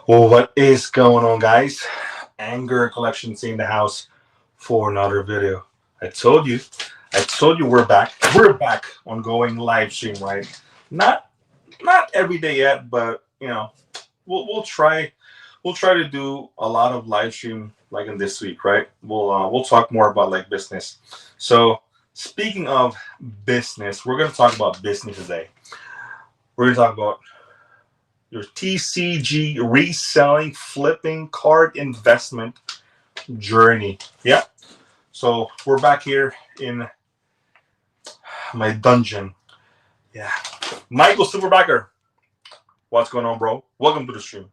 Well, what is going on, guys? Anger Collections in the house for another video. I told you, I told you we're back. We're back on going live stream, right? Not not every day yet, but we'll try. We'll try to do a lot of live stream like in this week, right? We'll talk more about like business. So speaking of business, we're gonna talk about business today. We're gonna talk about your TCG reselling, flipping card investment journey. Yeah. So we're back here in my dungeon. Yeah. Michael Superbacker, what's going on, bro? Welcome to the stream.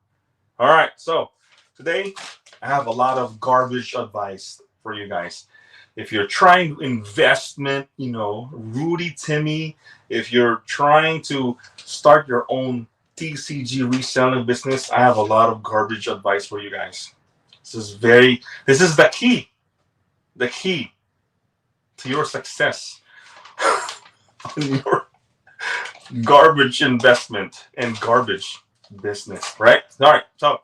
All right. So today I have a lot of garbage advice for you guys. If you're trying to investment, Rudy Timmy, if you're trying to start your own TCG reselling business, I have a lot of garbage advice for you guys. This is the key to your success on your garbage investment and garbage business, right? All right. So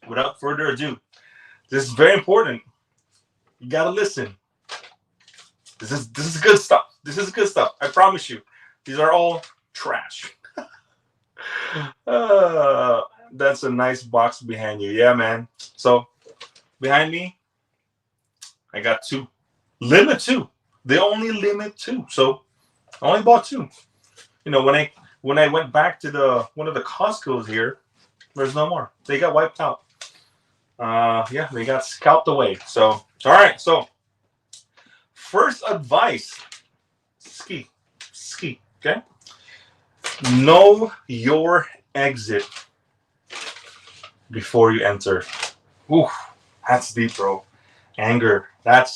without further ado, this is very important. You gotta listen. This is good stuff. This is good stuff. I promise you. These are all trash. Uh, that's a nice box behind you. Yeah, man. So behind me, I got two. Limit two. They only limit two. So I only bought two. When I went back to the one of the Costco's here, there's no more. They got wiped out. Yeah, they got scalped away. So all right. So first advice, ski. Okay. Know your exit before you enter. Ooh, that's deep, bro. Anger. That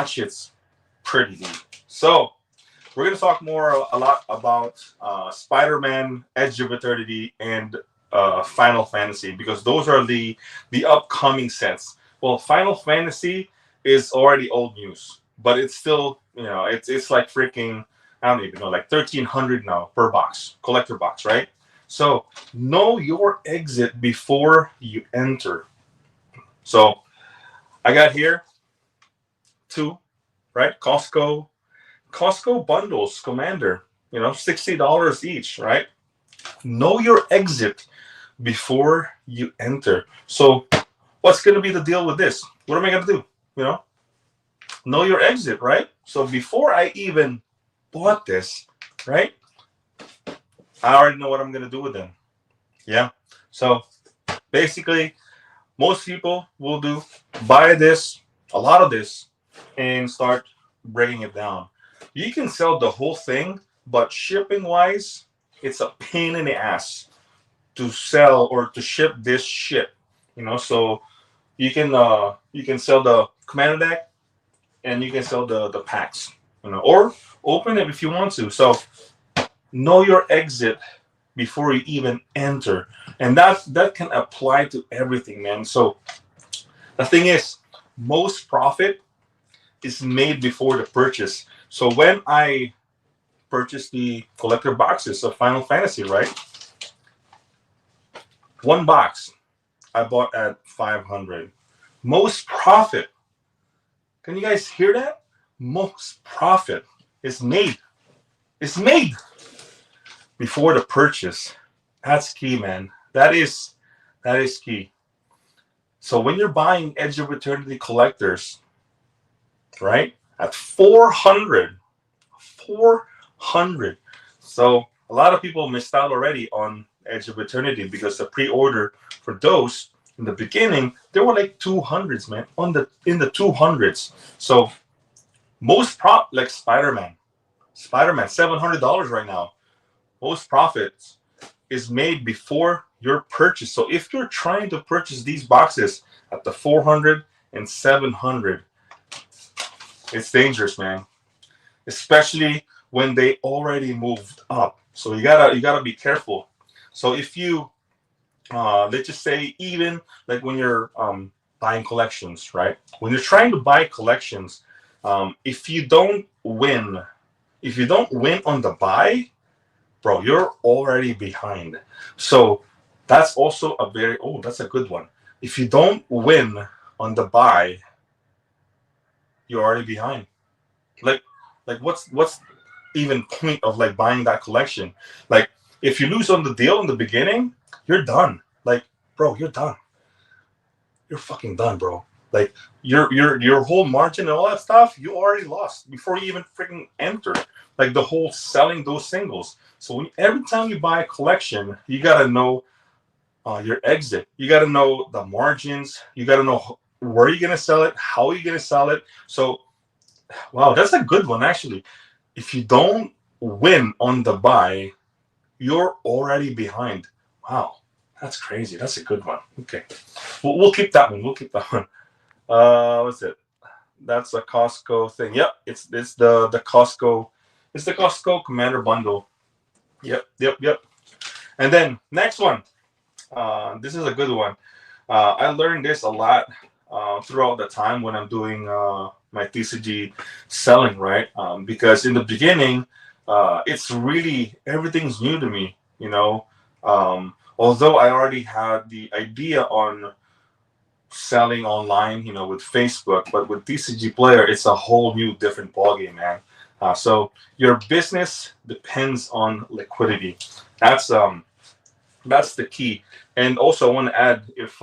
shit's pretty deep. So we're gonna talk a lot about Spider-Man, Edge of Eternity, and Final Fantasy because those are the upcoming sets. Well, Final Fantasy is already old news, but it's still it's like freaking, I don't even know, like 1,300 now per box, collector box, right? So know your exit before you enter. So I got here two, right? Costco bundles, Commander, $60 each, right? Know your exit before you enter. So what's going to be the deal with this? What am I going to do? Know your exit, right? So before I even bought this, right, I already know what I'm going to do with them. Yeah. So basically, most people will buy this, a lot of this, and start breaking it down. You can sell the whole thing, but shipping wise, it's a pain in the ass to sell or to ship this shit. So you can sell the commander deck and you can sell the packs, or open it if you want to. So know your exit before you even enter, and that can apply to everything, man. So the thing is, most profit is made before the purchase. So when I purchased the collector boxes of Final Fantasy, right, one box I bought at 500. Most profit. Can you guys hear that? Most profit is made. It's made before the purchase. That's key, man. That is key. So when you're buying Edge of Eternity collectors, right, at 400. So a lot of people missed out already on Edge of Eternity because the pre-order for those in the beginning, they were like 200s, man, in the 200s. So most like Spider-Man, $700 right now. Most profits is made before your purchase. So if you're trying to purchase these boxes at the 400 and 700, it's dangerous, man. Especially when they already moved up. So you gotta be careful. So if you let's just say, even like when you're buying collections, right? When you're trying to buy collections, if you don't win on the buy, bro, you're already behind. So That's also a very, oh, that's a good one. If you don't win on the buy, you're already behind. Like, what's even point of like buying that collection? Like, if you lose on the deal in the beginning, you're done. Like, bro, you're done. You're fucking done, bro. Like, your whole margin and all that stuff, you already lost before you even freaking enter. Like the whole selling those singles. So every time you buy a collection, you gotta know your exit. You got to know the margins. You got to know where you're going to sell it, how you're going to sell it. So, wow, that's a good one, actually. If you don't win on the buy, you're already behind. Wow, that's crazy. That's a good one. Okay. We'll keep that one. We'll keep that one. What's it? That's a Costco thing. Yep, it's the Costco. It's the Costco Commander Bundle. Yep. And then next one. This is a good one. I learned this a lot throughout the time when I'm doing my TCG selling, right? Because in the beginning, it's really everything's new to me, you know. Although I already had the idea on selling online, you know, with Facebook, but with Tcgplayer, it's a whole new different ballgame, man. So your business depends on liquidity. That's the key. And also, I want to add, if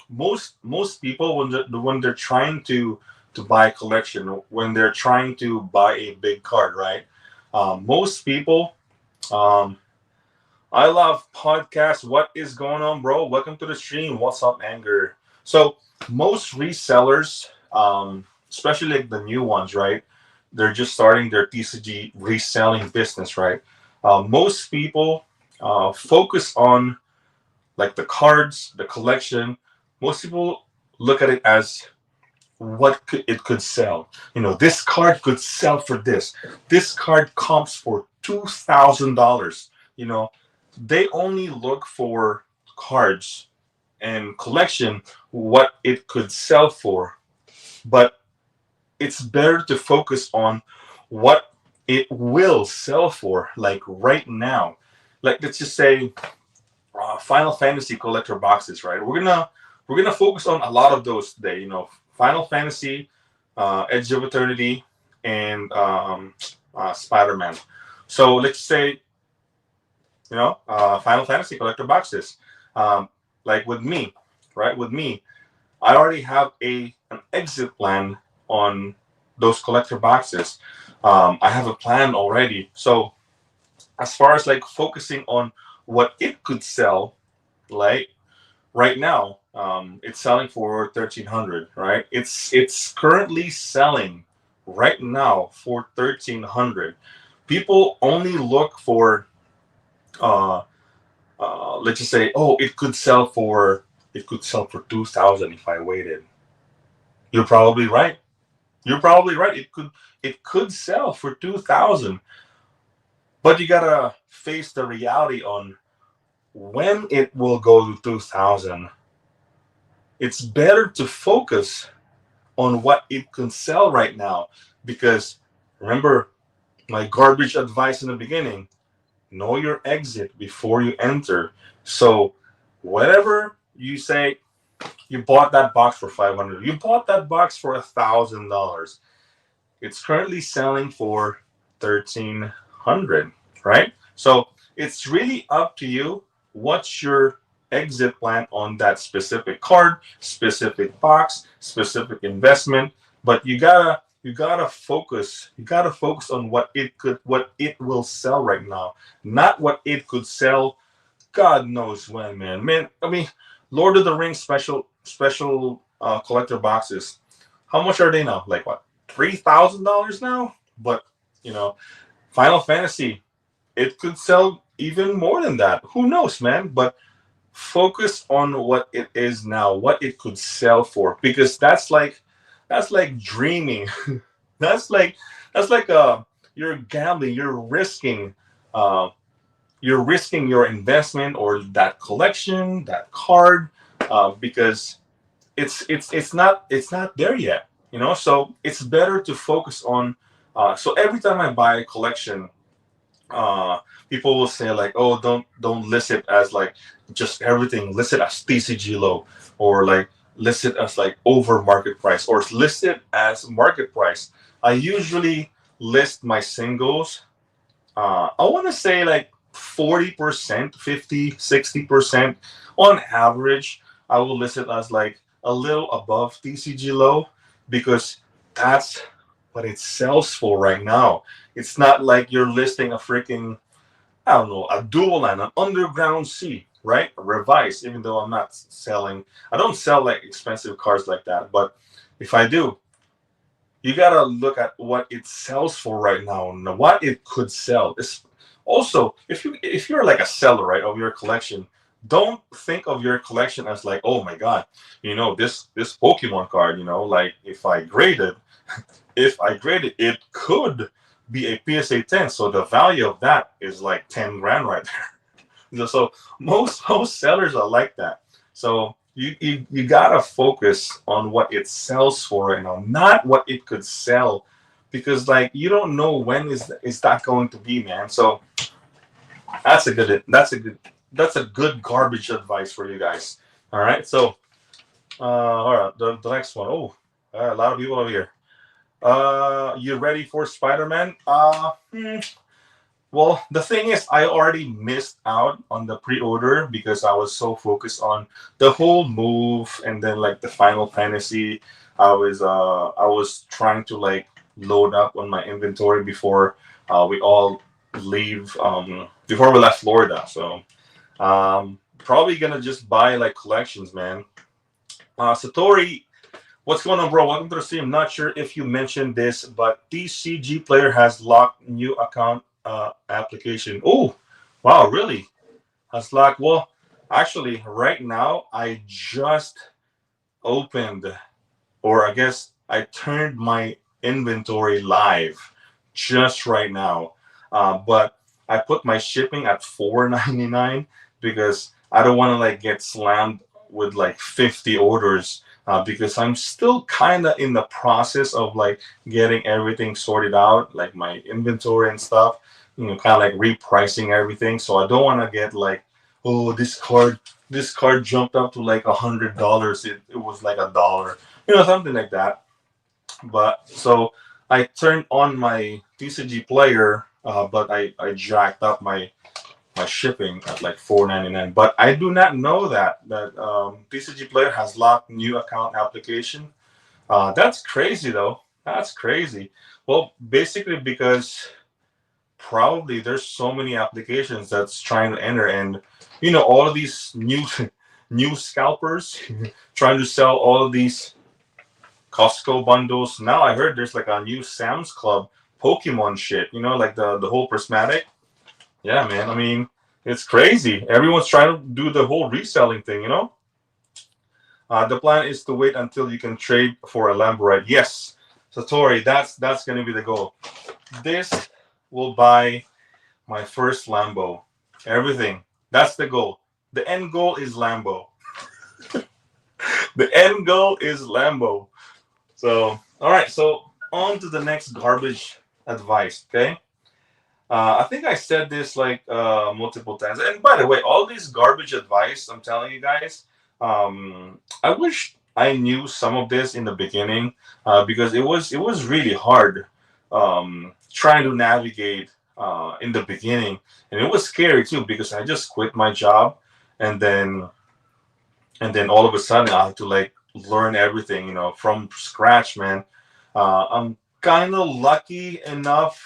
most people when they're trying to buy a collection, when they're trying to buy a big card, right? Most people, um, I love podcasts. What is going on, bro? Welcome to the stream. What's up, Anger? So most resellers, especially like the new ones, right? They're just starting their TCG reselling business, right? Most people focus on like the cards, the collection. Most people look at it as it could sell. You know, this card could sell for this. This card comps for $2,000. You know, they only look for cards and collection, what it could sell for. But it's better to focus on what it will sell for, like right now. Like, let's just say Final Fantasy collector boxes, right? We're gonna focus on a lot of those today. You know, Final Fantasy, Edge of Eternity, and Spider-Man. So let's say, you know, Final Fantasy collector boxes. Like with me, right? With me, I already have an exit plan on those collector boxes. I have a plan already. So as far as like focusing on what it could sell, like right now, it's selling for 1,300, right? It's currently selling right now for 1,300. People only look for let's just say, oh, it could sell for 2,000 if I waited. You're probably right. You're probably right. It could sell for 2,000, but you gotta face the reality on when it will go to 2,000. It's better to focus on what it can sell right now, because remember my garbage advice in the beginning: know your exit before you enter. So whatever you say, you bought that box for 500, you bought that box for $1,000, it's currently selling for 1,300, right? So it's really up to you. What's your exit plan on that specific card, specific box, specific investment? But you gotta focus. You gotta focus on what it will sell right now, not what it could sell. God knows when, man. Man, I mean, Lord of the Rings special collector boxes. How much are they now? Like what? $3,000 now? But you know, Final Fantasy, it could sell even more than that. Who knows, man? But focus on what it is now, what it could sell for, because that's like dreaming. that's like you're gambling, uh you're risking your investment or that collection, that card, because it's not there yet, you know. So it's better to focus on so every time I buy a collection, uh people will say like, oh, don't list it as like just everything, list it as TCG low, or like list it as like over market price, or list it as market price. I usually list my singles, I want to say like 40%, 50, 60% on average. I will list it as like a little above TCG low, because that's what it sells for right now. It's not like you're listing a freaking, I don't know, a dual line, an underground C, right? A revised, even though I'm not selling, I don't sell like expensive cars like that. But if I do, you gotta look at what it sells for right now and what it could sell. It's also, if you're like a seller, right, of your collection, don't think of your collection as like, oh my god, this Pokemon card, like if I graded it could be a PSA 10, so the value of that is like 10 grand right there. So most sellers are like that. So you gotta focus on what it sells for right now, not what it could sell, because like you don't know when is that going to be, man. So that's a good garbage advice for you guys. All right. So all right, the next one. Oh, a lot of people over here. You ready for Spider-Man? Well, the thing is, I already missed out on the pre-order because I was so focused on the whole move, and then like the Final Fantasy. I was trying to like load up on my inventory before we all leave before we left Florida. So probably gonna just buy like collections, man. Satori, what's going on, bro? Welcome to the stream. Not sure if you mentioned this, but Tcgplayer has locked new account application. Oh, wow, really? Has locked. Well, actually, right now I just opened, or I guess I turned my inventory live just right now. But I put my shipping at $4.99 because I don't want to like get slammed with like 50 orders, because I'm still kind of in the process of like getting everything sorted out, like my inventory and stuff, kind of like repricing everything. So I don't want to get like, oh, this card jumped up to like $100. It was like $1, something like that. But so I turned on my Tcgplayer, but I jacked up my shipping at like $4.99. But I do not know that Tcgplayer has locked new account application. That's crazy though. That's crazy. Well, basically because probably there's so many applications that's trying to enter, and all of these new new scalpers trying to sell all of these Costco bundles. Now I heard there's like a new Sam's Club Pokemon shit, like the whole prismatic. Yeah, man. I mean, it's crazy. Everyone's trying to do the whole reselling thing. The plan is to wait until you can trade for a Lamborghini. Yes, Satori, that's going to be the goal. This will buy my first Lambo. Everything. That's the goal. The end goal is Lambo. The end goal is Lambo. So, all right. So on to the next garbage advice. Okay. I think I said this like multiple times. And by the way, all this garbage advice I'm telling you guys, I wish I knew some of this in the beginning, because it was really hard trying to navigate in the beginning, and it was scary too because I just quit my job, and then all of a sudden I had to like learn everything, from scratch, man. I'm kind of lucky enough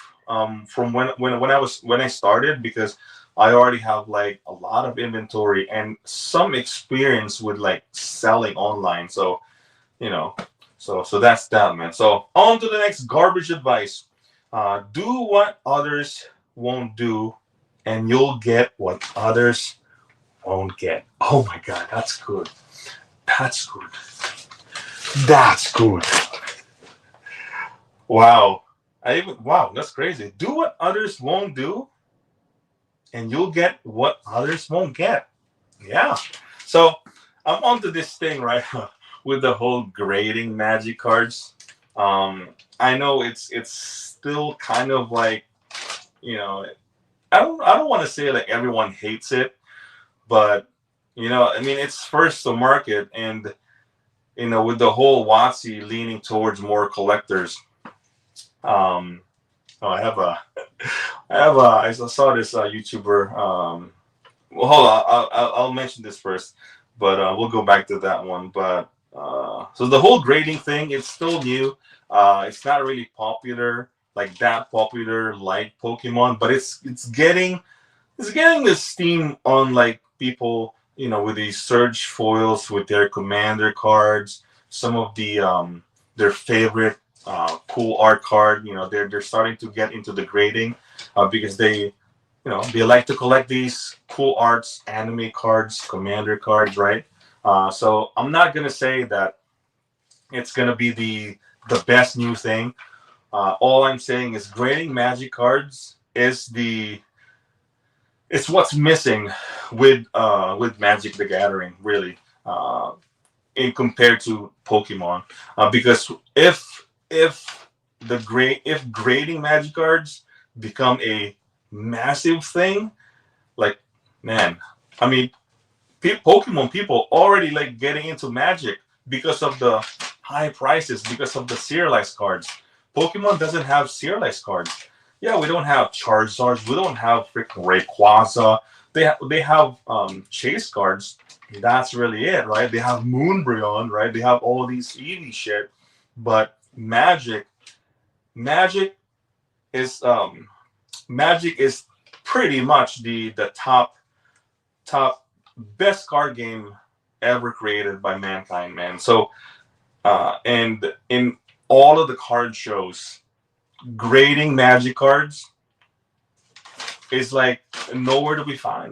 from when I started, because I already have like a lot of inventory and some experience with like selling online. So, so that's that, man. So on to the next garbage advice. Do what others won't do, and you'll get what others won't get. Oh my God, that's good. That's good. That's good. Wow. Wow, that's crazy. Do what others won't do, and you'll get what others won't get. Yeah. So I'm onto this thing right with the whole grading magic cards. I know it's still kind of like, you know I don't want to say like everyone hates it, but I mean, it's first to market, and with the whole WotC leaning towards more collectors. Um, oh, I saw this YouTuber. Well, hold on, I'll mention this first, but we'll go back to that one. But so the whole grading thing, it's still new. It's not really popular, like that popular like Pokemon, but it's getting the steam on like people, with these surge foils with their commander cards, some of their favorite cool art card. They're starting to get into the grading because they like to collect these cool arts, anime cards, commander cards, right? So I'm not gonna say that it's gonna be the best new thing. All I'm saying is grading Magic cards is the it's what's missing with Magic the Gathering, really, in compared to Pokemon. Because if grading Magic cards become a massive thing, like, man, I mean, Pokemon people already like getting into Magic because of the high prices, because of the serialized cards. Pokemon doesn't have serialized cards. Yeah, we don't have Charizards. We don't have freaking Rayquaza. They have chase cards. That's really it, right? They have Moonbreon, right? They have all these Eevee shit. But Magic is Magic is pretty much the top best card game ever created by mankind, man. So and in all of the card shows, grading Magic cards is like nowhere to be found.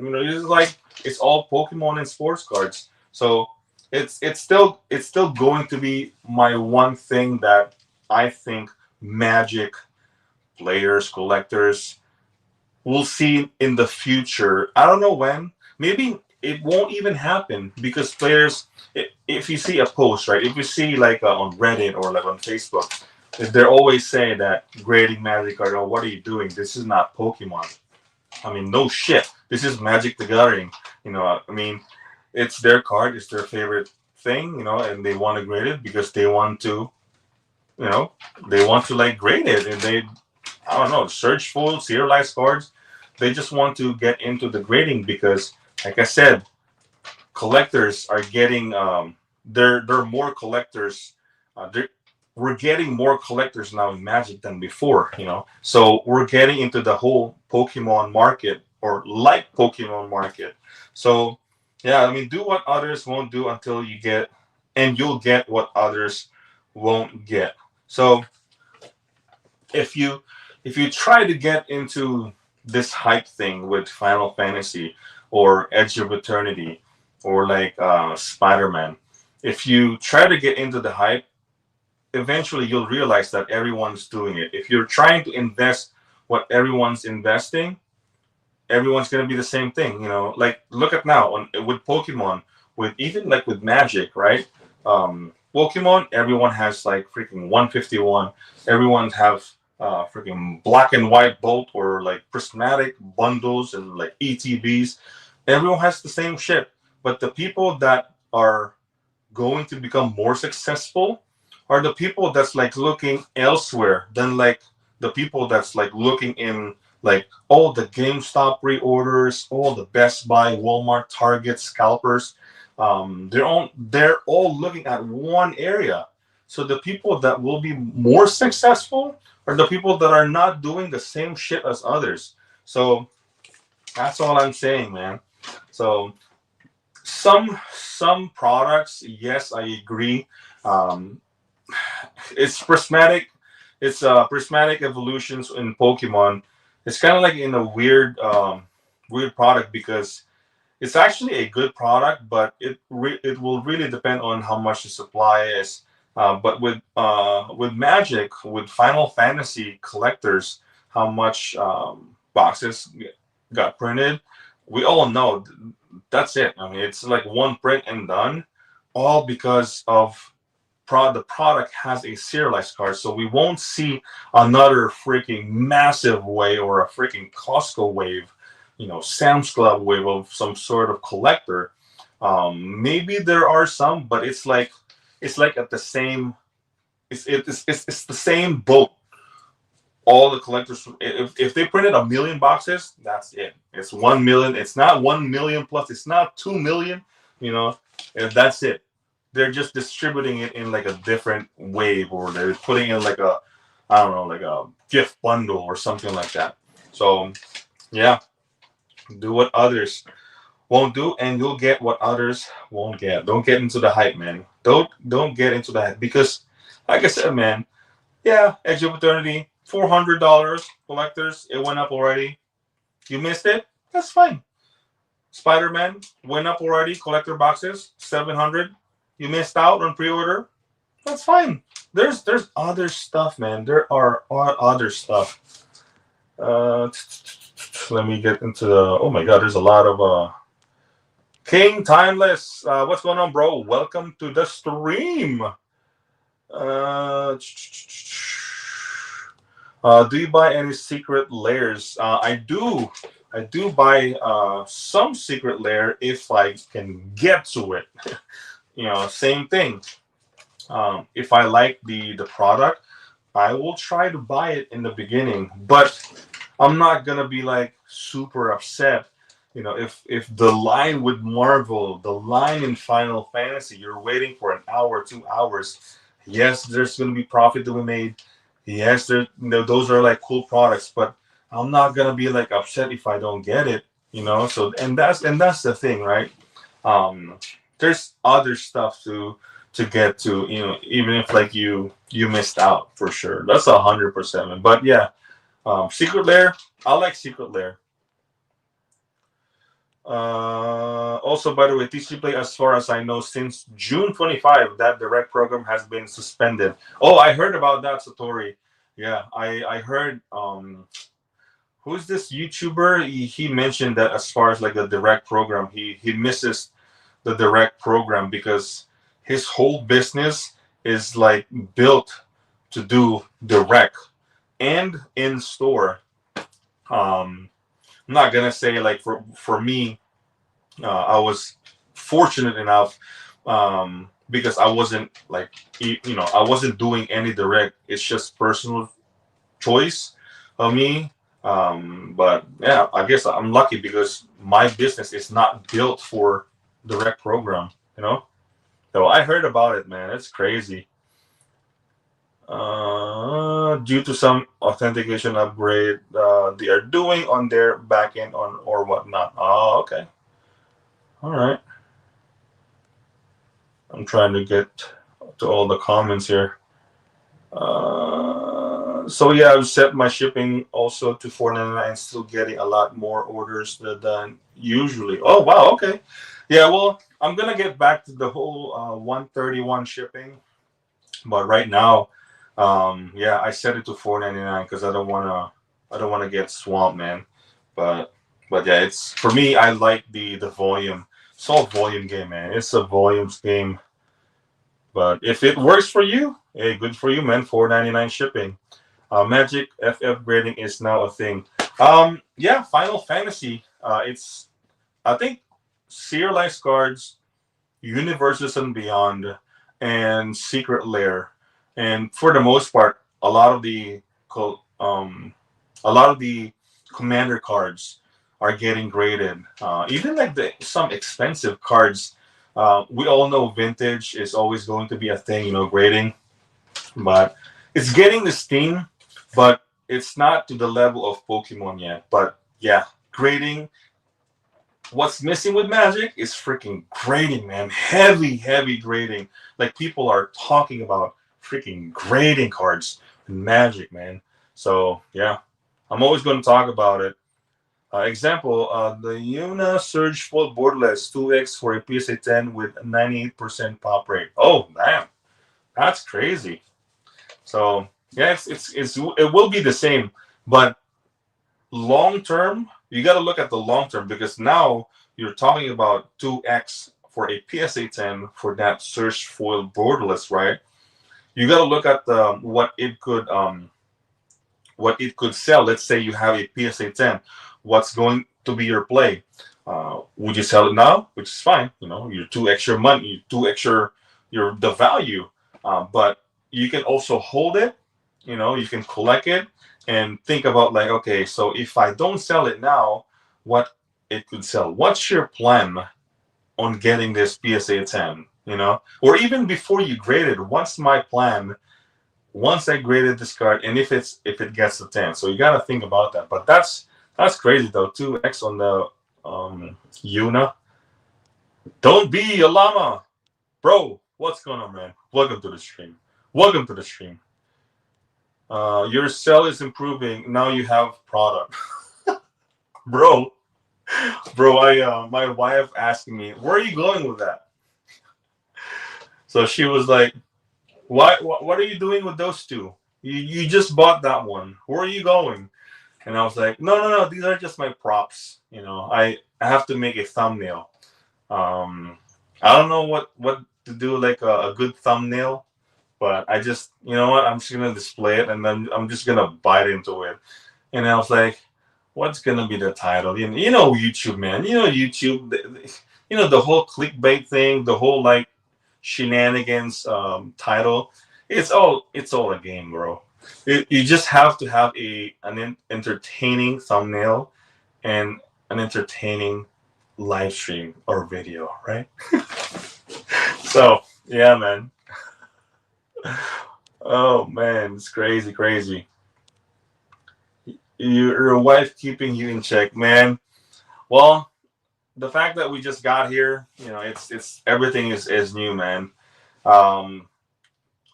It's all Pokemon and sports cards. So it's still going to be my one thing that I think Magic players, collectors will see in the future. I don't know when. Maybe it won't even happen because players, if you see a post, right? If you see like on Reddit or like on Facebook, they're always saying that grading Magic card. Oh, what are you doing? This is not Pokemon. I mean, no shit. This is Magic the Gathering. I mean, it's their card. It's their favorite thing. And they want to grade it because you know, they want to like grade it, and I don't know, search for serialized cards. They just want to get into the grading because, like I said, collectors are getting they're more collectors. We're getting more collectors now in Magic than before. So we're getting into the whole Pokemon market or like Pokemon market. So yeah, I mean, do what others won't do until you get, and you'll get what others won't get. So if you try to get into this hype thing with Final Fantasy or Edge of Eternity or like Spider-Man, if you try to get into the hype, eventually you'll realize that everyone's doing it. If you're trying to invest what everyone's investing, everyone's gonna be the same thing. Like look at now with Pokemon, with even like with Magic, right? Pokemon, everyone has like freaking 151. Everyone have freaking black and white bolt or like prismatic bundles and like ETBs. Everyone has the same shit, but the people that are going to become more successful are the people that's like looking elsewhere than like the people that's like looking in like all the GameStop pre-orders, all the Best Buy, Walmart, Target scalpers. They're all looking at one area. So the people that will be more successful are the people that are not doing the same shit as others. So that's all I'm saying, man. So some products, yes, I agree. Um, it's prismatic. It's prismatic evolutions in Pokemon. It's kind of like in a weird product because it's actually a good product, but it will really depend on how much the supply is. But with Magic, with Final Fantasy collectors, how much boxes got printed, we all know that's it. I mean, it's like one print and done, all because of the product has a serialized card, so we won't see another freaking massive wave or a freaking Costco wave, Sam's Club wave of some sort of collector. Maybe there are some, but it's like at the same it's the same boat. All the collectors, if they printed 1 million boxes, that's it. It's 1 million. It's not 1 million plus. It's not 2 million. If that's it. They're just distributing it in like a different wave, or they're putting in like a, I don't know, like a gift bundle or something like that. So yeah, do what others won't do, and you'll get what others won't get. Don't get into the hype, man. Don't get into the hype, because, like I said, man, yeah, Edge of Eternity, $400 collectors. It went up already. You missed it. That's fine. Spider-Man went up already. Collector boxes, 700. You missed out on pre-order. That's fine. There's other stuff, man. There are other stuff. Let me get into the. Oh my God, there's a lot of King Timeless. What's going on, bro? Welcome to the stream. Do you buy any secret layers? I do buy some secret layer if I can get to it. Same thing. If I like the product, I will try to buy it in the beginning, but I'm not gonna be like super upset. If the line with Marvel, the line in Final Fantasy, you're waiting for an hour, 2 hours. Yes, there's gonna be profit to be made. Yes, those are like cool products, but I'm not gonna be like upset if I don't get it. So and that's the thing, right? There's other stuff to get to, even if like you missed out, for sure. That's 100%. But yeah, Secret Lair, I like Secret Lair. Also, by the way, Tcgplayer, as far as I know, since June 25, that direct program has been suspended. Oh, I heard about that, Satori. Yeah, I heard. Who's this YouTuber? He mentioned that as far as like the direct program, he misses the direct program because his whole business is like built to do direct and in store. I'm not gonna say like for me, I was fortunate enough because I wasn't like I wasn't doing any direct. It's just personal choice of me. But yeah, I guess I'm lucky because my business is not built for direct program. So I heard about it, man. It's crazy. Due to some authentication upgrade they are doing on their backend or whatnot. Oh, okay. All right. I'm trying to get to all the comments here. So yeah, I've set my shipping also to $4.99 and still getting a lot more orders than usually. Oh wow, okay. Yeah, well, I'm gonna get back to the whole 131 shipping, but right now, yeah, I set it to $4.99 because I don't wanna get swamped, man. But yeah, it's for me. I like the volume. It's all volume game, man. It's a volumes game. But if it works for you, hey, good for you, man. $4.99 shipping. Magic FF grading is now a thing. Yeah, Final Fantasy. It's, I think, serialized cards, Universes and Beyond, and Secret Lair, and for the most part, a lot of the commander cards are getting graded. Even like some expensive cards. We all know vintage is always going to be a thing, grading, but it's getting the steam, but it's not to the level of Pokemon yet. But yeah, grading. What's missing with Magic is freaking grading, man. Heavy grading. Like people are talking about freaking grading cards in Magic, man. So yeah, I'm always going to talk about it. Example, the Yuna Surge Full Borderless 2X for a PSA 10 with 98% pop rate. Oh, damn. That's crazy. So, yeah, it will be the same. But long term, you got to look at the long term because now you're talking about 2X for a PSA 10 for that Surge Foil Borderless, right? you got to look at what it could sell. Let's say you have a PSA 10. What's going to be your play? Would you sell it now? Which is fine. You know, you're two extra money, two extra your the value. But you can also hold it. You know, you can collect it and think about like, okay, so if I don't sell it now, what it could sell? What's your plan on getting this PSA 10? You know, or even before you grade it, what's my plan once I graded this card, and if it gets a 10. So you gotta think about that. But that's crazy though. 2x on the Yuna. Don't be a llama, bro. What's going on, man? Welcome to the stream. Welcome to the stream. Your cell is improving. Now you have product, bro. Bro, I my wife asking me, where are you going with that? So she was like, what are you doing with those two? You just bought that one. Where are you going? And I was like, no, these are just my props. You know, I have to make a thumbnail. I don't know what to do, like a good thumbnail, but I just, you know what, I'm just gonna display it and then I'm just gonna bite into it. And I was like, what's gonna be the title? You know YouTube, man. You know YouTube. You know the whole clickbait thing, the whole like shenanigans title. It's all a game, bro. You just have to have an entertaining thumbnail and an entertaining live stream or video, right? So yeah, man. Oh man, it's crazy, crazy. Your wife keeping you in check, man. Well, the fact that we just got here, you know, it's everything is new, man. Um,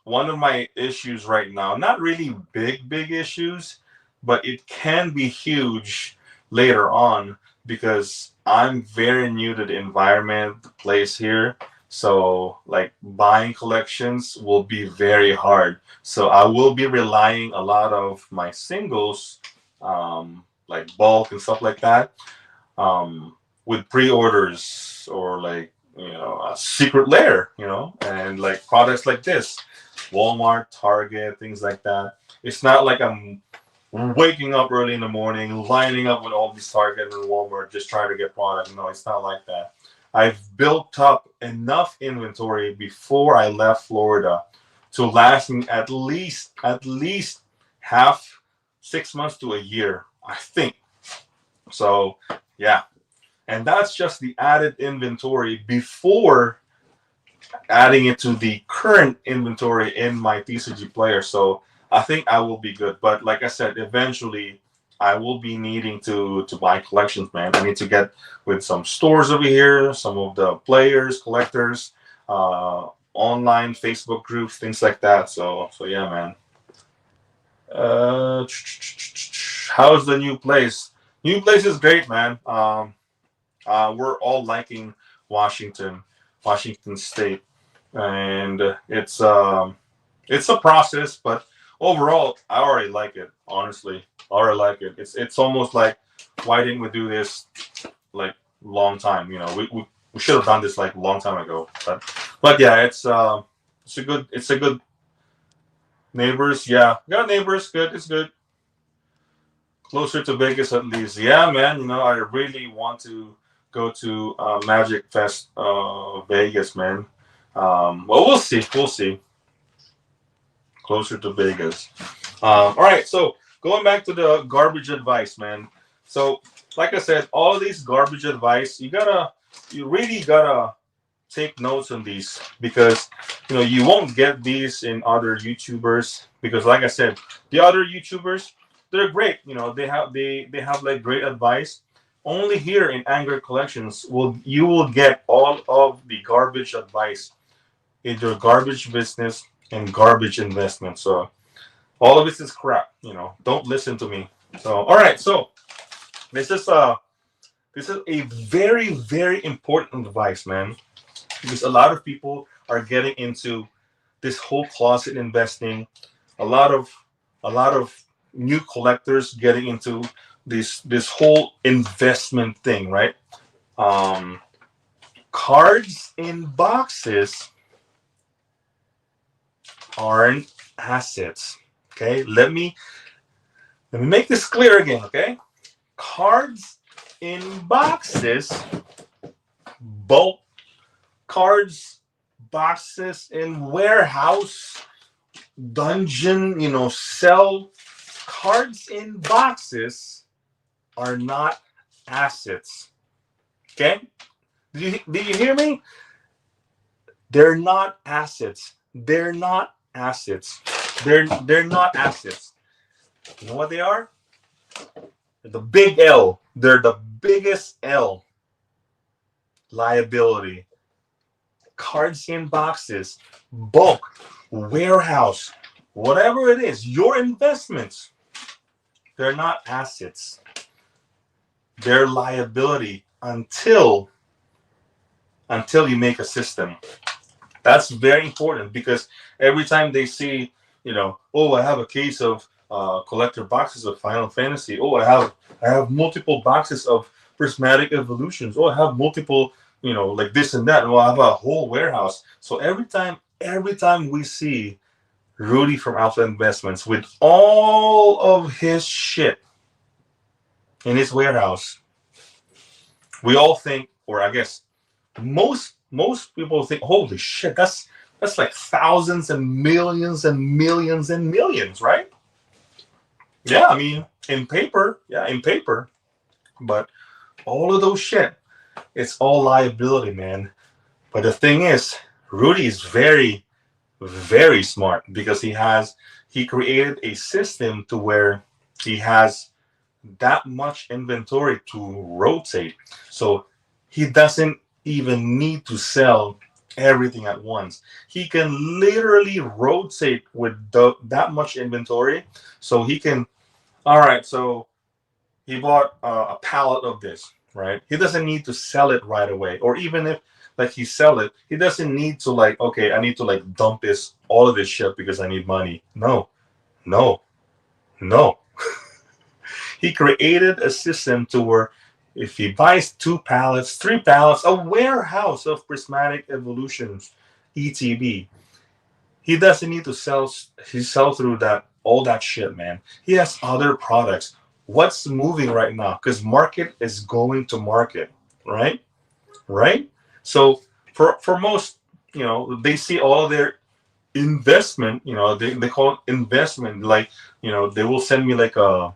One of my issues right now, not really big issues, but it can be huge later on because I'm very new to the environment, the place here. So like buying collections will be very hard. So I will be relying a lot of my singles, like bulk and stuff like that, with pre-orders or like, you know, a secret lair, you know, and like products like this. Walmart, Target, things like that. It's not like I'm waking up early in the morning, lining up with all these Target and Walmart, just trying to get product. No, it's not like that. I've built up enough inventory before I left Florida to last me at least half 6 months to a year, I think. So yeah, and that's just the added inventory before adding it to the current inventory in my Tcgplayer. So I think I will be good. But like I said, eventually I will be needing to buy collections, man. I need to get with some stores over here, some of the players, collectors, online Facebook groups, things like that. So yeah, man. How's the new place? New place is great, man. We're all liking Washington, Washington State, and it's a process, but overall, I already like it. Honestly, I already like it. It's almost like, why didn't we do this like long time? You know, we should have done this like long time ago. But yeah, it's a good neighbors. Yeah, got neighbors. Good, it's good. Closer to Vegas at least. Yeah, man. You know, I really want to go to Magic Fest Vegas, man. Well, we'll see. We'll see. Closer to Vegas. All right. So going back to the garbage advice, man. So like I said, all of these garbage advice, you really gotta take notes on these because you know you won't get these in other YouTubers because like I said, the other YouTubers, they're great. You know, they have like great advice. Only here in Anger Collections will get all of the garbage advice in your garbage business and garbage investment. So all of this is crap. You know, don't listen to me. So all right, so this is a very important advice, man, because a lot of people are getting into this whole closet investing. A lot of new collectors getting into this whole investment thing, right? Cards in boxes aren't assets. Okay, let me make this clear again. Okay, cards in boxes, bulk cards, boxes in warehouse, dungeon, sell cards in boxes are not assets. Okay, did you hear me? They're not assets. They're not assets. They're not assets. You know what they are? They're the big L. They're the biggest L. Liability. Cards in boxes, bulk, warehouse, whatever it is, your investments, they're not assets. They're liability until you make a system. That's very important because every time they see, oh, I have a case of collector boxes of Final Fantasy. Oh, I have multiple boxes of Prismatic Evolutions. Oh, I have multiple, like this and that. Oh, I have a whole warehouse. So every time we see Rudy from Alpha Investments with all of his shit in his warehouse, we all think, or I guess most people think, holy shit, that's like thousands and millions and millions and millions, right? Yeah, I mean, in paper, but all of those shit, it's all liability, man. But the thing is, Rudy is very, very smart because he created a system to where he has that much inventory to rotate. So he doesn't even need to sell everything at once. He can literally rotate with that much inventory. So he can, all right, so he bought a pallet of this, right? He doesn't need to sell it right away. Or even if like he sell it, he doesn't need to like, okay, I need to like dump all of this shit because I need money. No. He created a system to where if he buys 2 pallets, 3 pallets, a warehouse of Prismatic Evolutions, ETB, he doesn't need to sell through all that shit, man. He has other products. What's moving right now? Because market is going to market, right? Right? So for most, they see all of their investment, they call it investment. Like, they will send me like a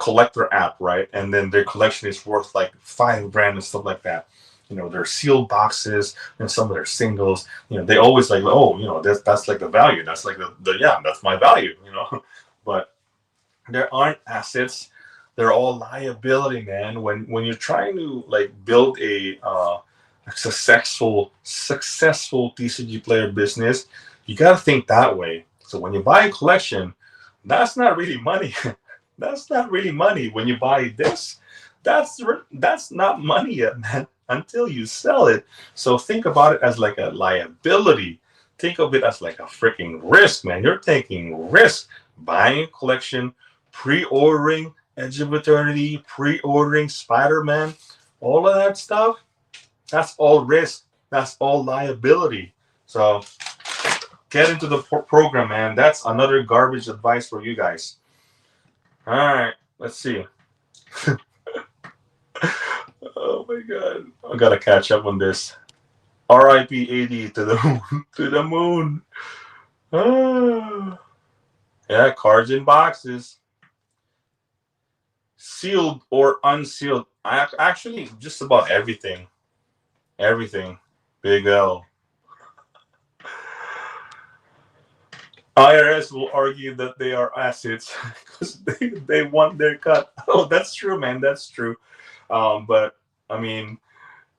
collector app, right? And then their collection is worth like $5,000 and stuff like that. Their sealed boxes and some of their singles. They always like, oh, that's like the value. That's like that's my value. But there aren't assets. They're all liability, man. When you're trying to like build a successful Tcgplayer business, you gotta think that way. So when you buy a collection, that's not really money. That's not really money. When you buy this, that's not money yet, man, until you sell it. So think about it as like a liability. Think of it as like a freaking risk, man. You're taking risk buying a collection, pre-ordering Edge of Eternity, pre-ordering Spider-Man, all of that stuff. That's all risk. That's all liability. So get into the program, man. That's another garbage advice for you guys. All right, let's see. Oh my God, I gotta catch up on this. R.I.P. AD to the moon, to the moon. Yeah, cards in boxes, sealed or unsealed. Actually just about everything. Big L. IRS will argue that they are assets because they want their cut. Oh, that's true, man. That's true. But I mean,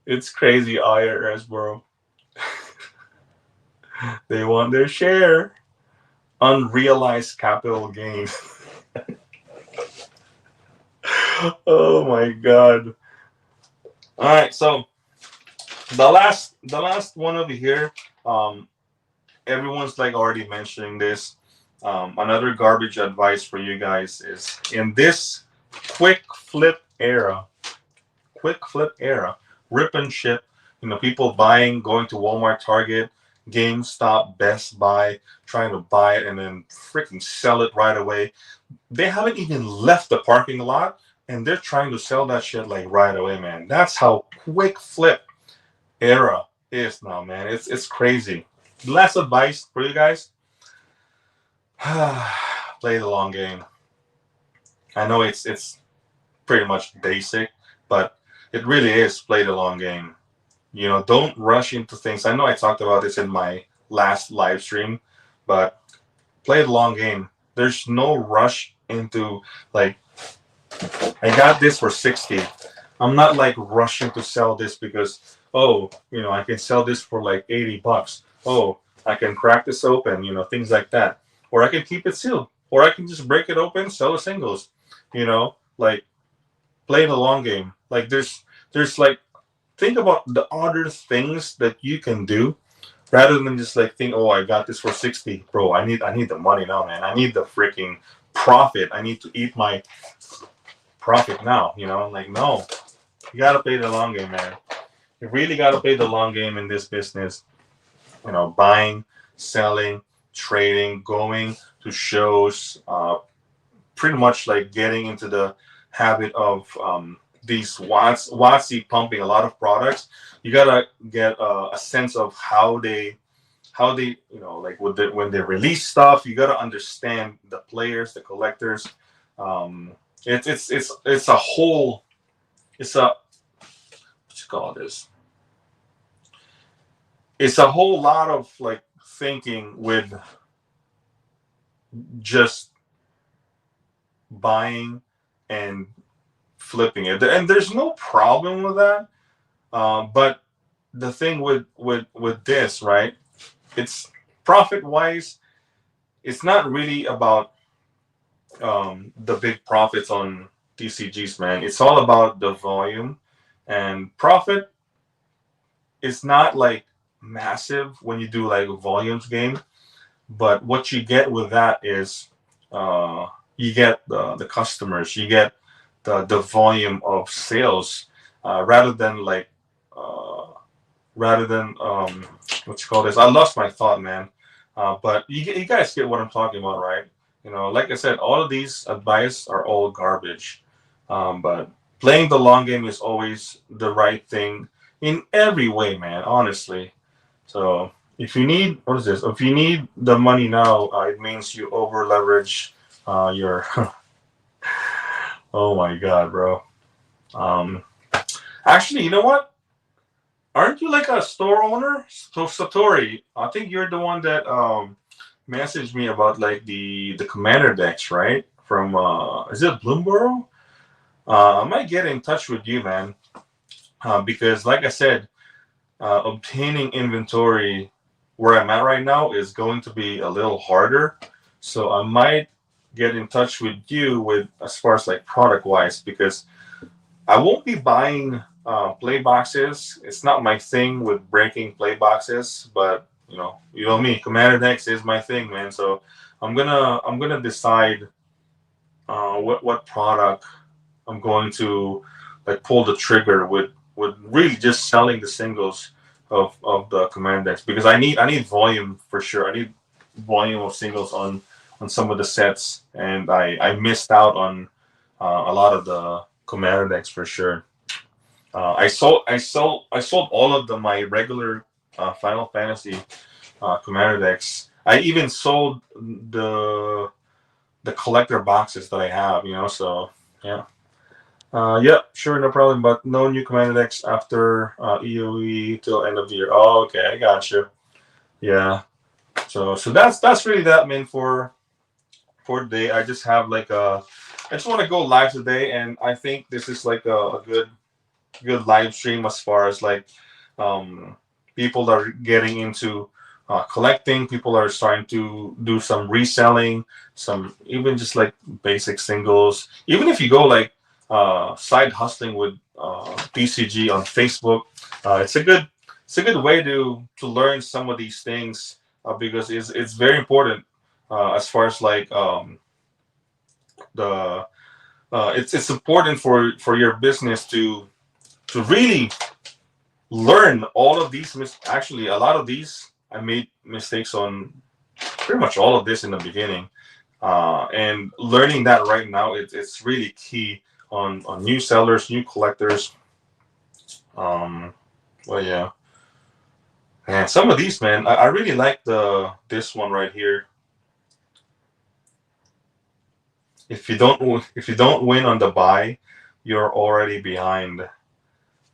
it's crazy, IRS, bro. They want their share. Unrealized capital gain. Oh my God. All right, so the last one over here. Everyone's like already mentioning this. Another garbage advice for you guys is in this quick flip era, rip and ship, people buying, going to Walmart, Target, GameStop, Best Buy, trying to buy it and then freaking sell it right away. They haven't even left the parking lot and they're trying to sell that shit like right away, man. That's how quick flip era is now, man. It's crazy. Last advice for you guys: play the long game. I know it's pretty much basic, but it really is play the long game. You know, don't rush into things. I know I talked about this in my last live stream, but play the long game. There's no rush into like I got this for 60. I'm not like rushing to sell this because oh, I can sell this for like $80. Oh, I can crack this open, things like that. Or I can keep it sealed. Or I can just break it open, sell the singles. Like play the long game. Like there's like think about the other things that you can do rather than just like think, oh, I got this for 60. Bro, I need the money now, man. I need the freaking profit. I need to eat my profit now, like no. You gotta play the long game, man. You really gotta play the long game in this business. Buying, selling, trading, going to shows, pretty much like getting into the habit of these WotC pumping a lot of products. You gotta get a sense of how they like when they release stuff. You gotta understand the players, the collectors. It's a whole. It's a what you call this? It's a whole lot of like thinking with just buying and flipping it, and there's no problem with that. But the thing with this, right? It's profit wise. It's not really about the big profits on TCGs, man. It's all about the volume and profit. It's not like massive when you do like a volumes game, but what you get with that is you get the customers, you get the volume of sales, rather than what you call this. I lost my thought, man. But you guys get what I'm talking about, right? Like I said, all of these advice are all garbage. But playing the long game is always the right thing in every way, man. Honestly. So if you need what is this? If you need the money now, it means you over leverage your. Oh my god, bro. Actually, you know what? Aren't you like a store owner? So Satori, I think you're the one that messaged me about like the commander decks, right? From is it Bloomborough? I might get in touch with you, man, because like I said, obtaining inventory where I'm at right now is going to be a little harder. So I might get in touch with you with as far as like product wise, because I won't be buying play boxes. It's not my thing with breaking play boxes, but you know me, Commander decks is my thing, man. So I'm gonna decide what product I'm going to like pull the trigger with really just selling the singles of the Commander decks, because I need volume for sure. I need volume of singles on some of the sets, and I missed out on a lot of the Commander decks for sure. I sold all of my regular Final Fantasy Commander decks. I even sold the collector boxes that I have, so yeah. Yeah, sure, no problem. But no new Commander decks after EOE till end of the year. Oh, okay, I got you. Yeah. So that's really that, man, for today. I just have like I just want to go live today, and I think this is like a good live stream as far as like people are getting into collecting. People are starting to do some reselling, some even just like basic singles. Even if you go like side hustling with TCG on Facebook, it's a good way to learn some of these things, because it's very important as far as like the it's important for your business to really learn all of these. Actually, a lot of these I made mistakes on pretty much all of this in the beginning, and learning that right now, it's really key on new sellers, new collectors. Well, yeah, and some of these, man, I really like this one right here. If you don't win on the buy, you're already behind.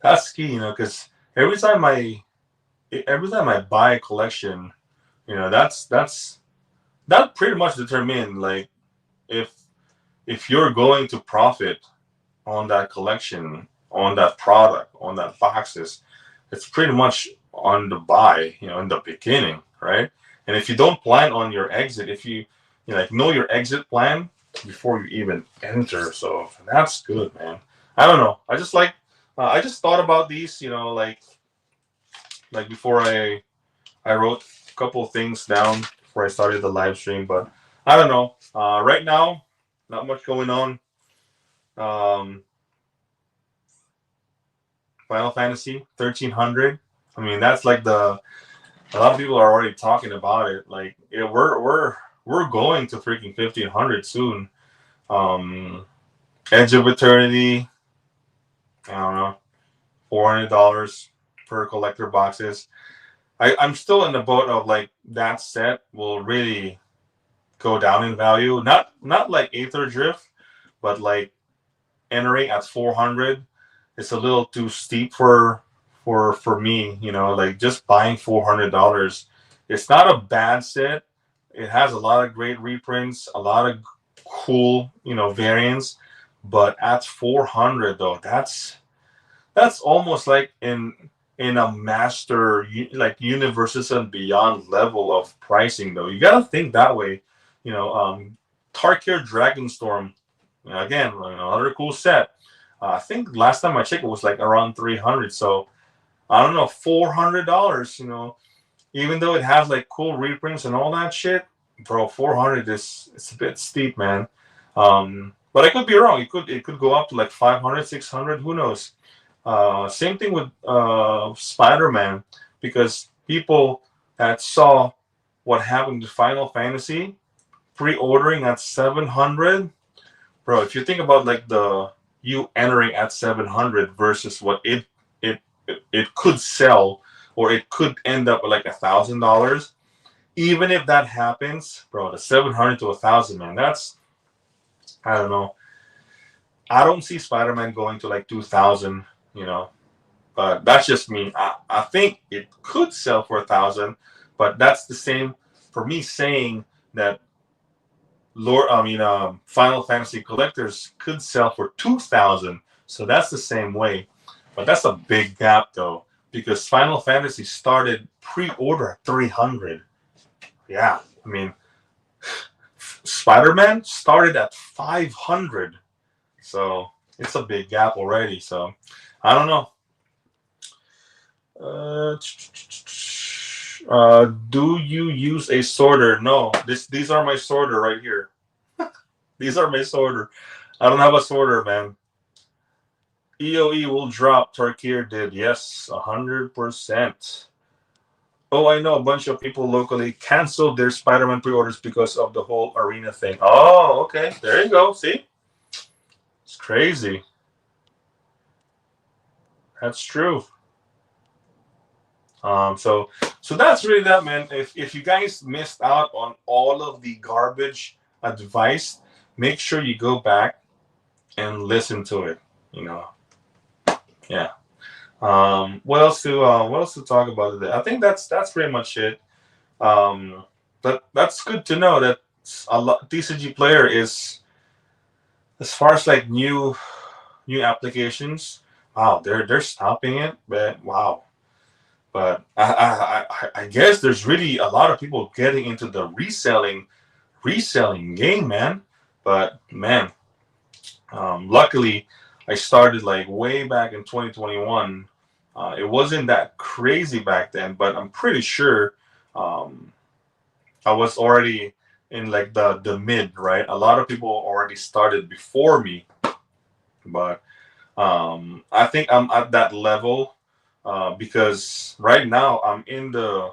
That's key, because every time I buy a collection, that pretty much determine like if you're going to profit on that collection, on that product, on that boxes. It's pretty much on the buy, in the beginning, right? And if you don't plan on your exit, if you like know your exit plan before you even enter, so that's good, man. I don't know. I just thought about these, like before I wrote a couple of things down before I started the live stream, but I don't know. Right now, not much going on. Um, Final Fantasy 1300. I mean, that's like a lot of people are already talking about it. Like, yeah, we're going to freaking 1500 soon. Edge of Eternity. I don't know, $400 per collector boxes. I'm still in the boat of like that set will really go down in value. Not like Aether Drift, but like entering at 400. It's a little too steep for me. Like just buying $400. It's not a bad set. It has a lot of great reprints, a lot of cool variants, but at 400 though, that's almost like in a master like universes and beyond level of pricing though. You gotta think that way. Tarkir Dragonstorm, again, another cool set. I think last time I checked it was like around 300. So I don't know, $400. Even though it has like cool reprints and all that shit, bro, 400 it's a bit steep, man. But I could be wrong. It could go up to like 500, 600. Who knows? Same thing with Spider-Man, because people that saw what happened to Final Fantasy pre-ordering at 700, bro. If you think about like you entering at 700 versus what it could sell, or it could end up with like $1,000. Even if that happens, bro, the 700 to 1,000, man, that's, I don't know. I don't see Spider-Man going to like 2,000, but that's just me. I think it could sell for 1,000, but that's the same for me saying that Final Fantasy collectors could sell for 2,000. So that's the same way. But that's a big gap though, because Final Fantasy started pre-order at 300. Yeah, I mean, Spider-Man started at 500. So it's a big gap already. So I don't know. Do you use a sorter? No. These are my sorter right here. These are my sorter. I don't have a sorter, man. EOE will drop. Tarkir did. Yes, 100%. Oh, I know a bunch of people locally canceled their Spider-Man pre-orders because of the whole arena thing. Oh, okay. There you go. See? It's crazy. That's true. So that's really that, man. If you guys missed out on all of the garbage advice, make sure you go back and listen to it. Yeah. What else to talk about today? I think that's pretty much it. But that's good to know that a lot Tcgplayer is, as far as like new applications. Wow, they're stopping it, but wow. But I guess there's really a lot of people getting into the reselling game, man. But man, luckily I started like way back in 2021. It wasn't that crazy back then, but I'm pretty sure I was already in like the mid, right? A lot of people already started before me, but I think I'm at that level because right now I'm in the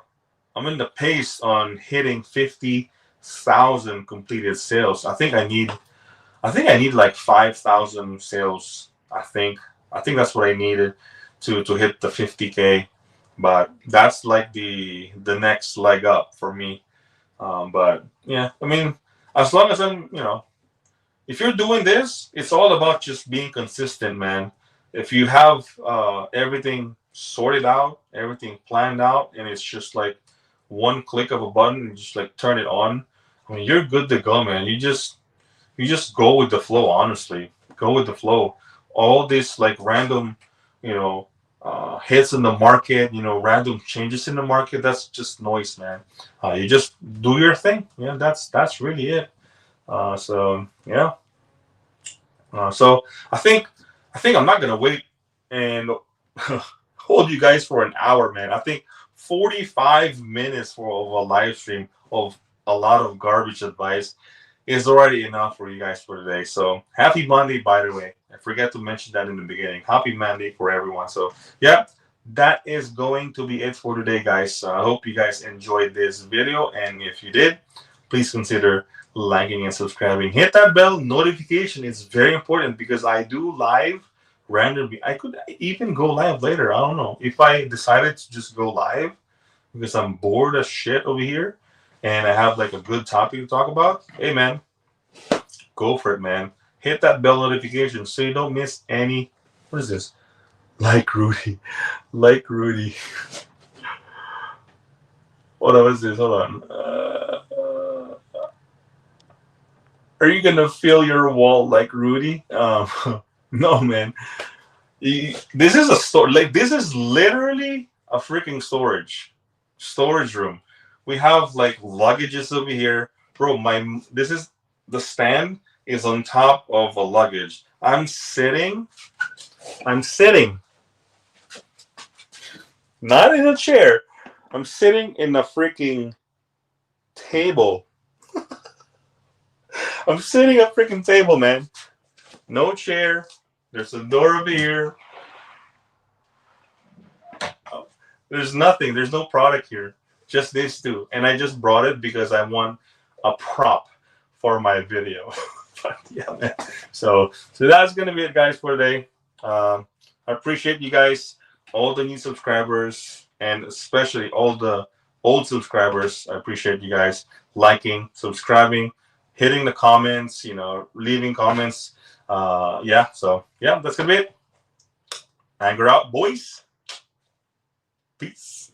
I'm in the pace on hitting 50,000 completed sales. I think I need like 5,000 sales. I think that's what I needed to hit the 50K. But that's like the next leg up for me. But yeah, I mean, as long as I'm, if you're doing this, it's all about just being consistent, man. If you have everything sorted out, everything planned out, and it's just like one click of a button and just like turn it on, I mean, you're good to go, man. You just go with the flow. Honestly, go with the flow. All this like random, you know, hits in the market, random changes in the market, that's just noise, man. You just do your thing. Yeah, that's really it. So yeah. So I think I'm not gonna wait and hold you guys for an hour, man. I think 45 minutes for a live stream of a lot of garbage advice is already enough for you guys for today. So happy Monday, by the way. I forgot to mention that in the beginning. Happy Monday for everyone. So yeah, that is going to be it for today, guys. I hope you guys enjoyed this video, and if you did, please consider liking and subscribing. Hit that bell notification. It's very important because I do live randomly. I could even go live later. I don't know if I decided to just go live because I'm bored as shit over here and I have like a good topic to talk about. Hey man, go for it, man. Hit that bell notification so you don't miss any. What is this? Like Rudy. Like Rudy. What was this? Hold on. Are you gonna fill your wall like Rudy? No, man. This is a store. Like this is literally a freaking storage room. We have like luggages over here, bro. This is the stand is on top of a luggage. I'm sitting, not in a chair. I'm sitting in a freaking table. I'm sitting at a freaking table, man. No chair. There's a door over here. There's nothing. There's no product here. Just these two. And I just brought it because I want a prop for my video. But yeah, man. So that's going to be it, guys, for today. I appreciate you guys, all the new subscribers, and especially all the old subscribers. I appreciate you guys liking, subscribing, hitting the comments, leaving comments. Yeah, so yeah, that's going to be it. Anger out, boys. Peace.